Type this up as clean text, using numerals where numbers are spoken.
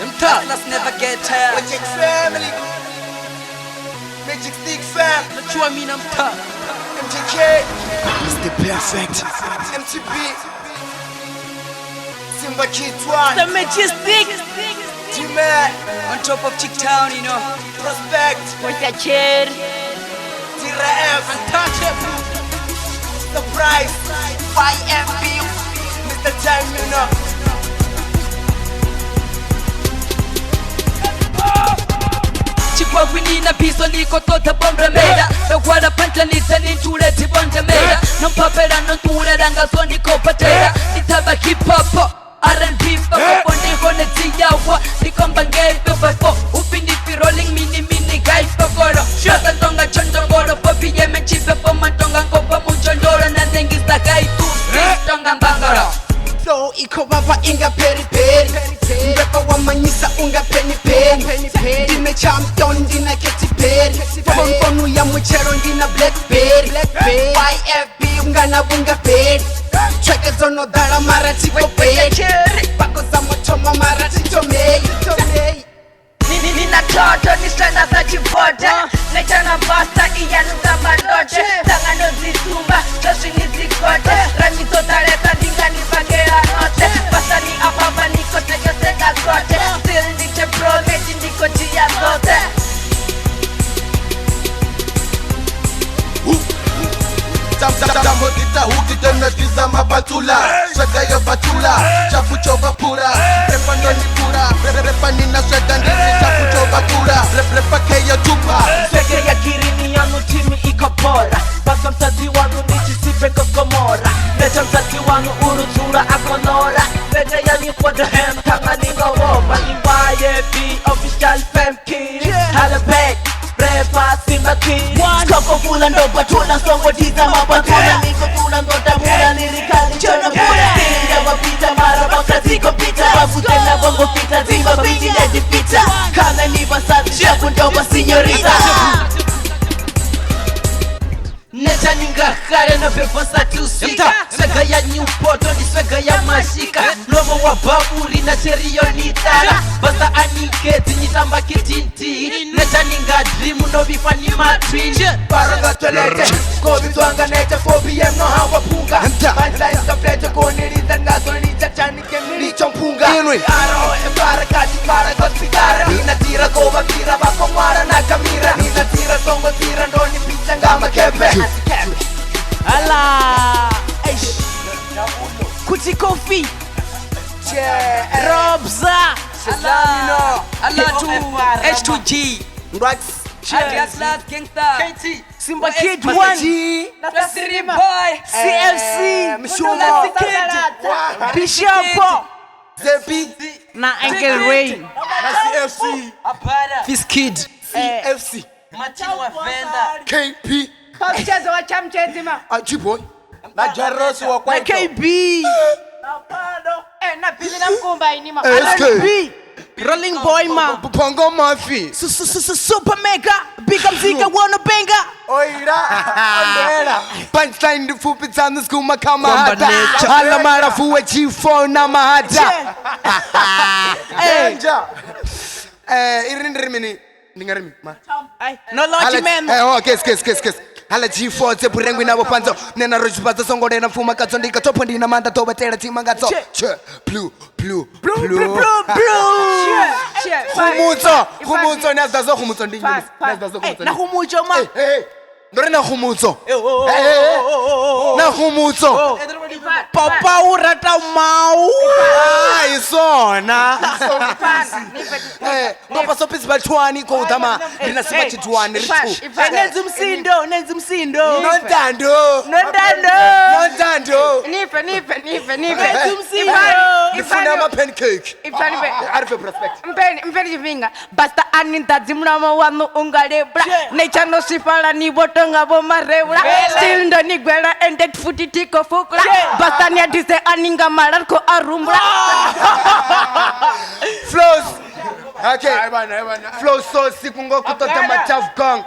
Let's never get tired. Magic family. Magic stick fam. Najua mimi namta. MJK. Mr. Perfect. MTP. Simba Kitwan. The majestic. T-Man. On top of Chicktown, you know. Prospect. With the chair. Tira F. Untouchable. Surprise. YMB. Mr. Time, you know. Chikwa wini na piso liko tota bomba meda. The water panta listening to the tibonja meda. Non papera non tura danga soni kopatera. Nitaba hip hop. R&B bako bondi hone tiyawa. Nikomba ngei befo. Upindi fi rolling mini guys bakoro. Shata tonga chondongoro. Popi yeme chipe po mantonga ngopa muchondoro. Na nengi stakai tu. Tonga mbangoro. So iko baba inga peri peri. Mbepa wa manyisa unga penny penny. Dine champion dina keti peri. Pomponu ya muchero dina blackberry. YFB unga na bunga peri. Cheke zono dara mara tiko peri. Bako za mochoma mara tito mei. Nina toto ni sana za chivoda. Nechana basta iya nuka mandoje. Tanga no zisumba, toshi ni zikote. Rami totaleta dinga ni bagera note. Basta ni apapa ni kote yote ga kote. Still ndiche pro meji ndiko chia zote. Jambo dita hukite metiza mabatula. Shaka ya batula, chafu choba pura. Repa noni pura, repa nina shaka ndini chafu choba pura. Repa keya tupa. Peke ya kirini yanu timi iko bora. Baka mtati wanu nichisipe kokomora. Lecha mtati wanu urutura akonora. Lecha yani kwa the hem kama ningo woba. YFB official fam kid. Halabek. Repa simba kid. Skoko fula ndo batuna songo tiza mabatuna. Niko kuna ngota muna lirikali chona muna. Tinga wapita mara baka ziko pita. Babu tena bongo pita zimba biti leji pita. Kana niva sati shaku ndoba sinyorita. Necha ninga kare na peposa tusika. Swega ya Newporto ni swega ya mashika. Lomo wa baburi na sherio nitara. Basta anike tinyitamba kitinti. Necha ninga dream no bifani matwin. Paranga tolete. Kobi tuanga necha 4pm no hawa punga. Manza iska plete koniriza ngazo nicha chanike milicho mpunga. Aro e barakati mara kosigara. Nina tira koba tira bako mwara na kamira. Nina tira songo tira ndoni picha ngama kepe. Ala Kuti Kofi Robza Allah to H2G. Adidas last gangsta. KT. Simba Kid 1 Nasiri boy. CFC Mshuma Bishop Zepi na Uncle Ray na CFC Abada. Fiskid. CFC Machini wa Venda. KP Mchezo wa chamchetima. Ajiboy na Jarosi wa na Kwaito KB Na pili na mkumba inima. RB Rolling Boy ma Pongo Mafi Super Mega Big up Zika wanna benga Oira Ondera Punchline fupi sana skuma kama Kwamba hata. nature. Hala marafu wa G4 na mahata. Danger Irindirimini. Ningarimi ma. No launch man Kes. Hala G4 te burengwi na bopanzo. Nena rojibaza songore na fuma katsondi katopo ndina manda toba tera tima gatso. Blue. Khumutso nazda zo khumutso ndingi. Nazda zo khumutso. na humucho ma Ndore na khumutso. Na khumutso. Papa urata mau Isona. Ngoba sopisi bathwani ko udama ndina siba chitwani rithu. Nenzi msindo Nondando. Nipe. Nenzi msindo Ifuna ama pancake. Ifanipe. Arife prospect. Mpeni chivinga. Basta anintazi mrama wanu ungalebra. Nechano sifala ni botonga boma rebra. Still ndo ni gwela endet futi tiko fukla. Basta ni adise aninga malar ko arumbra. Flows. Okay. Flow so siku ngo kutota machafu kong.